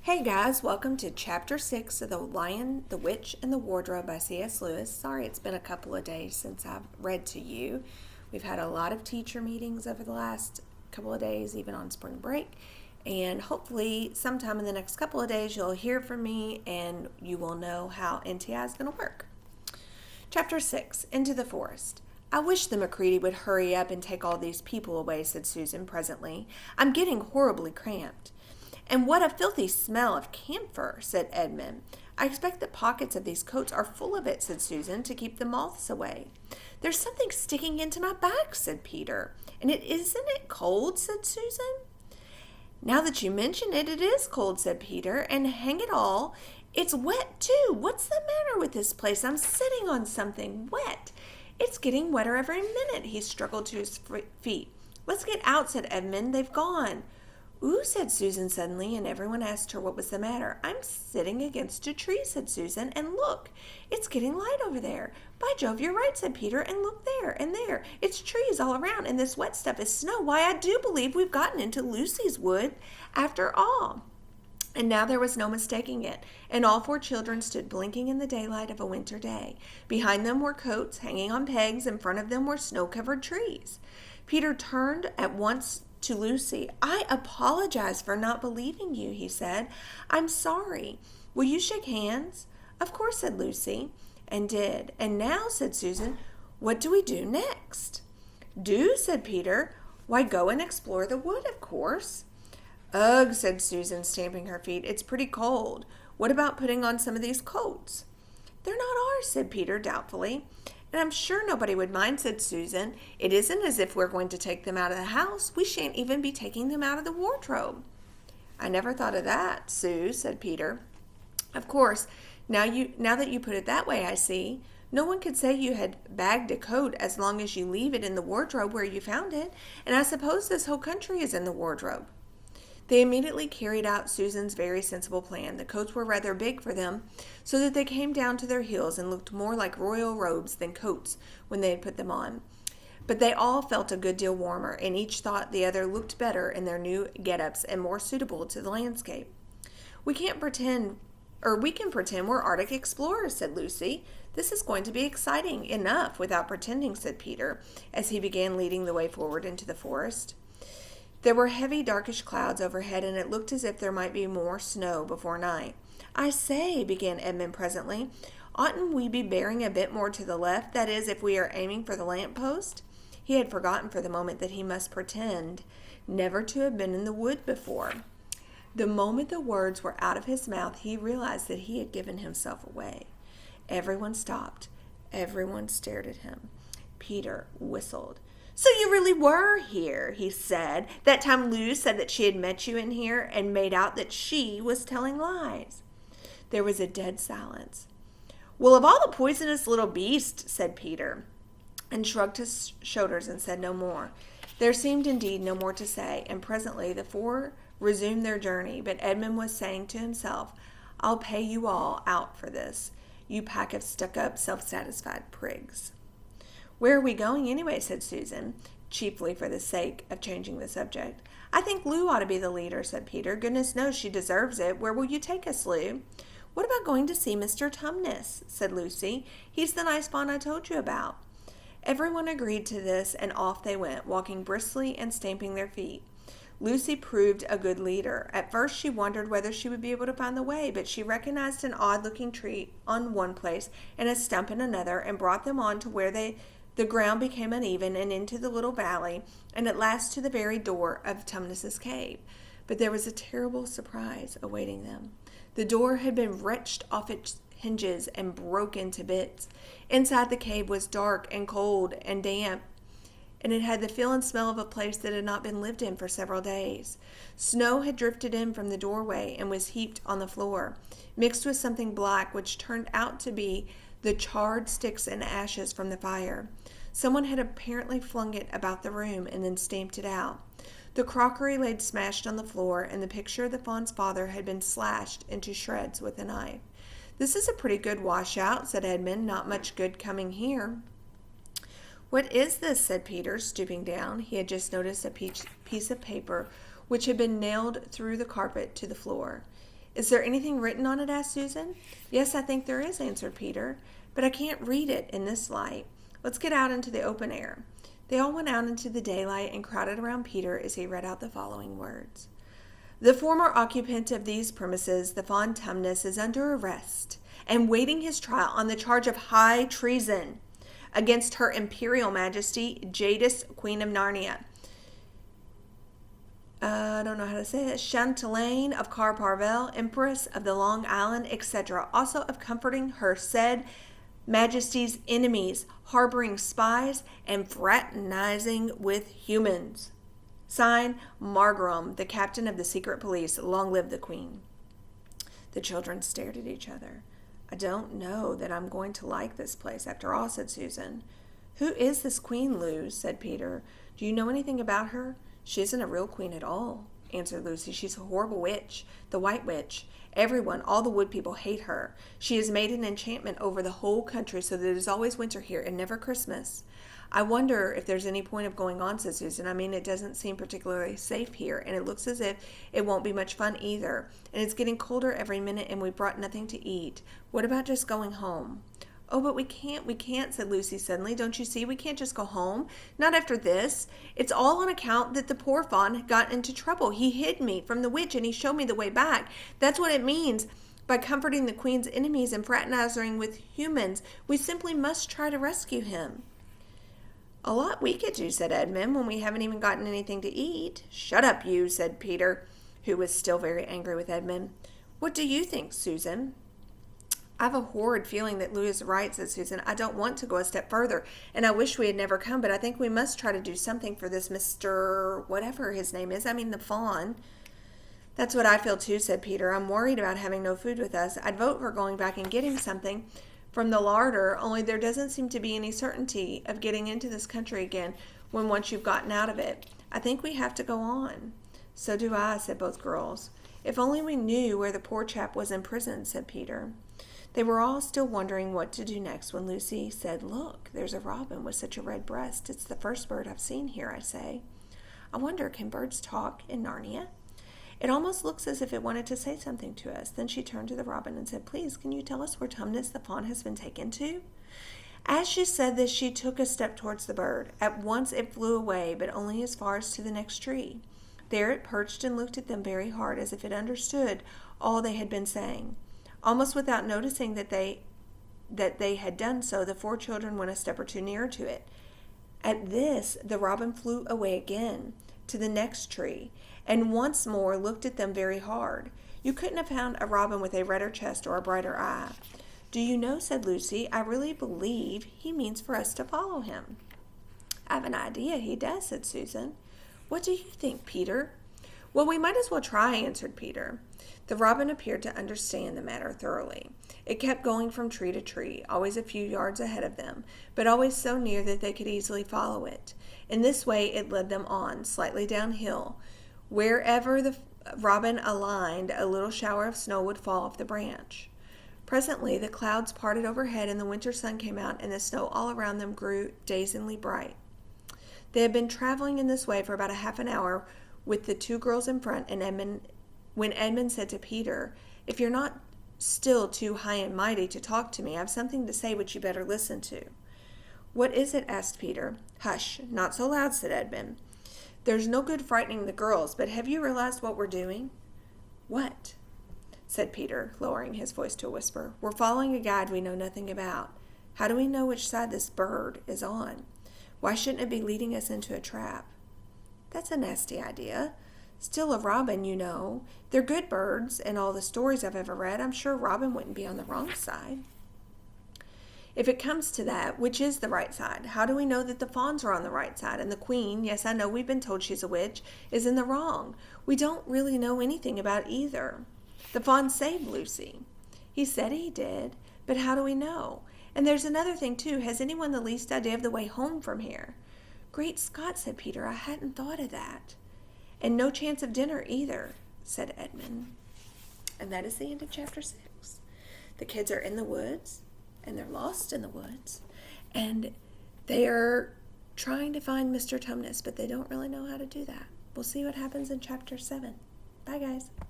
Hey guys, welcome to Chapter 6 of The Lion, the Witch, and the Wardrobe by C.S. Lewis. Sorry it's been a couple of days since I've read to you. We've had a lot of teacher meetings over the last couple of days, even on spring break. And hopefully sometime in the next couple of days you'll hear from me and you will know how NTI is going to work. Chapter 6, Into the Forest. I wish the Macready would hurry up and take all these people away, said Susan presently. I'm getting horribly cramped. And what a filthy smell of camphor, said Edmund. I expect the pockets of these coats are full of it, said Susan, to keep the moths away. There's something sticking into my back, said Peter. And isn't it cold, said Susan. Now that you mention it, it is cold, said Peter, and hang it all, it's wet too. What's the matter with this place? I'm sitting on something wet. It's getting wetter every minute. He struggled to his feet. Let's get out, said Edmund. They've gone. Ooh, said Susan suddenly, and everyone asked her what was the matter. I'm sitting against a tree, said Susan, and look, it's getting light over there. By Jove, you're right, said Peter, and look there, and there. It's trees all around, and this wet stuff is snow. Why, I do believe we've gotten into Lucy's wood after all. And now there was no mistaking it, and all four children stood blinking in the daylight of a winter day. Behind them were coats hanging on pegs, in front of them were snow-covered trees. Peter turned at once to Lucy. I apologize for not believing you, he said. I'm sorry. Will you shake hands? Of course, said Lucy, and did. And now, said Susan, what do we do next? Do, said Peter. Why, go and explore the wood, of course. Ugh, said Susan, stamping her feet. It's pretty cold. What about putting on some of these coats? They're not ours, said Peter doubtfully. And I'm sure nobody would mind, said Susan. It isn't as if we're going to take them out of the house. We shan't even be taking them out of the wardrobe. I never thought of that, Sue, said Peter. Of course, now that you put it that way, I see. No one could say you had bagged a coat as long as you leave it in the wardrobe where you found it, and I suppose this whole country is in the wardrobe. They immediately carried out Susan's very sensible plan. The coats were rather big for them, so that they came down to their heels and looked more like royal robes than coats when they had put them on. But they all felt a good deal warmer, and each thought the other looked better in their new get-ups and more suitable to the landscape. We can pretend we're Arctic explorers, said Lucy. This is going to be exciting enough without pretending, said Peter, as he began leading the way forward into the forest. There were heavy, darkish clouds overhead, and it looked as if there might be more snow before night. I say, began Edmund presently, oughtn't we be bearing a bit more to the left, that is, if we are aiming for the lamp-post? He had forgotten for the moment that he must pretend never to have been in the wood before. The moment the words were out of his mouth, he realized that he had given himself away. Everyone stopped. Everyone stared at him. Peter whistled. So you really were here, he said. That time Lou said that she had met you in here and made out that she was telling lies. There was a dead silence. Well, of all the poisonous little beasts, said Peter, and shrugged his shoulders and said no more. There seemed indeed no more to say, and presently the four resumed their journey, but Edmund was saying to himself, I'll pay you all out for this, you pack of stuck-up, self-satisfied prigs. Where are we going anyway, said Susan, chiefly for the sake of changing the subject. I think Lou ought to be the leader, said Peter. Goodness knows she deserves it. Where will you take us, Lou? What about going to see Mr. Tumnus, said Lucy. He's the nice fawn I told you about. Everyone agreed to this, and off they went, walking briskly and stamping their feet. Lucy proved a good leader. At first she wondered whether she would be able to find the way, but she recognized an odd-looking tree on one place and a stump in another, and brought them on to where the ground became uneven and into the little valley, and at last to the very door of Tumnus's cave. But there was a terrible surprise awaiting them. The door had been wrenched off its hinges and broke into bits. Inside the cave was dark and cold and damp, and it had the feel and smell of a place that had not been lived in for several days. Snow had drifted in from the doorway and was heaped on the floor, mixed with something black which turned out to be the charred sticks and ashes from the fire. Someone had apparently flung it about the room and then stamped it out. The crockery lay smashed on the floor, and the picture of the fawn's father had been slashed into shreds with a knife. This is a pretty good washout, said Edmund. Not much good coming here. What is this, said Peter, stooping down. He had just noticed a piece of paper which had been nailed through the carpet to the floor. Is there anything written on it? Asked Susan. Yes, I think there is, answered Peter, but I can't read it in this light. Let's get out into the open air. They all went out into the daylight and crowded around Peter as he read out the following words. The former occupant of these premises, the Fawn Tumnus, is under arrest and waiting his trial on the charge of high treason against Her Imperial Majesty, Jadis, Queen of Narnia. I don't know how to say it. Chantelaine of Car Parvel, Empress of the Long Island, etc. Also of comforting her said Majesty's enemies, harboring spies, and fraternizing with humans. Signed, Margram, the captain of the secret police. Long live the Queen. The children stared at each other. I don't know that I'm going to like this place after all, said Susan. Who is this Queen, Luz? Said Peter. Do you know anything about her? She isn't a real queen at all, answered Lucy. She's a horrible witch, the White Witch. Everyone, all the wood people, hate her. She has made an enchantment over the whole country so that it is always winter here and never Christmas. I wonder if there's any point of going on, said Susan. I mean, it doesn't seem particularly safe here, and it looks as if it won't be much fun either. And it's getting colder every minute, and we brought nothing to eat. What about just going home? Oh, but we can't, said Lucy suddenly. Don't you see? We can't just go home. Not after this. It's all on account that the poor fawn got into trouble. He hid me from the witch, and he showed me the way back. That's what it means by comforting the Queen's enemies and fraternizing with humans. We simply must try to rescue him. A lot we could do, said Edmund, when we haven't even gotten anything to eat. Shut up, you, said Peter, who was still very angry with Edmund. What do you think, Susan? I have a horrid feeling that Lou is right, said Susan. I don't want to go a step further, and I wish we had never come, but I think we must try to do something for this Mr. whatever his name is. I mean, the fawn. That's what I feel too, said Peter. I'm worried about having no food with us. I'd vote for going back and getting something from the larder, only there doesn't seem to be any certainty of getting into this country again when once you've gotten out of it. I think we have to go on. So do I, said both girls. If only we knew where the poor chap was in prison, said Peter. They were all still wondering what to do next when Lucy said, Look, there's a robin with such a red breast. It's the first bird I've seen here, I say. I wonder, can birds talk in Narnia? It almost looks as if it wanted to say something to us. Then she turned to the robin and said, Please, can you tell us where Tumnus the fawn has been taken to? As she said this, she took a step towards the bird. At once it flew away, but only as far as to the next tree. There it perched and looked at them very hard, as if it understood all they had been saying. Almost without noticing that they had done so, the four children went a step or two nearer to it. At this, the robin flew away again to the next tree, and once more looked at them very hard. You couldn't have found a robin with a redder chest or a brighter eye. Do you know, said Lucy, I really believe he means for us to follow him. I've an idea he does, said Susan. What do you think, Peter? Well, we might as well try, answered Peter. The robin appeared to understand the matter thoroughly. It kept going from tree to tree, always a few yards ahead of them, but always so near that they could easily follow it. In this way it led them on, slightly downhill. Wherever the robin aligned, a little shower of snow would fall off the branch. Presently the clouds parted overhead, and the winter sun came out, and the snow all around them grew dazingly bright. They had been traveling in this way for about a half an hour, with the two girls in front, and when Edmund said to Peter, If you're not still too high and mighty to talk to me, I have something to say which you better listen to. What is it? Asked Peter. Hush, not so loud, said Edmund. There's no good frightening the girls, but have you realized what we're doing? What? Said Peter, lowering his voice to a whisper. We're following a guide we know nothing about. How do we know which side this bird is on? Why shouldn't it be leading us into a trap? That's a nasty idea. Still, a robin, you know. They're good birds, and all the stories I've ever read, I'm sure robin wouldn't be on the wrong side. If it comes to that, which is the right side? How do we know that the fawns are on the right side, and the queen, yes, I know we've been told she's a witch, is in the wrong? We don't really know anything about either. The fawn saved Lucy. He said he did, but how do we know? And there's another thing, too. Has anyone the least idea of the way home from here? Great Scott, said Peter, I hadn't thought of that. And no chance of dinner either, said Edmund. And that is the end of chapter 6. The kids are in the woods, and they're lost in the woods, and they are trying to find Mr. Tumnus, but they don't really know how to do that. We'll see what happens in chapter 7. Bye, guys.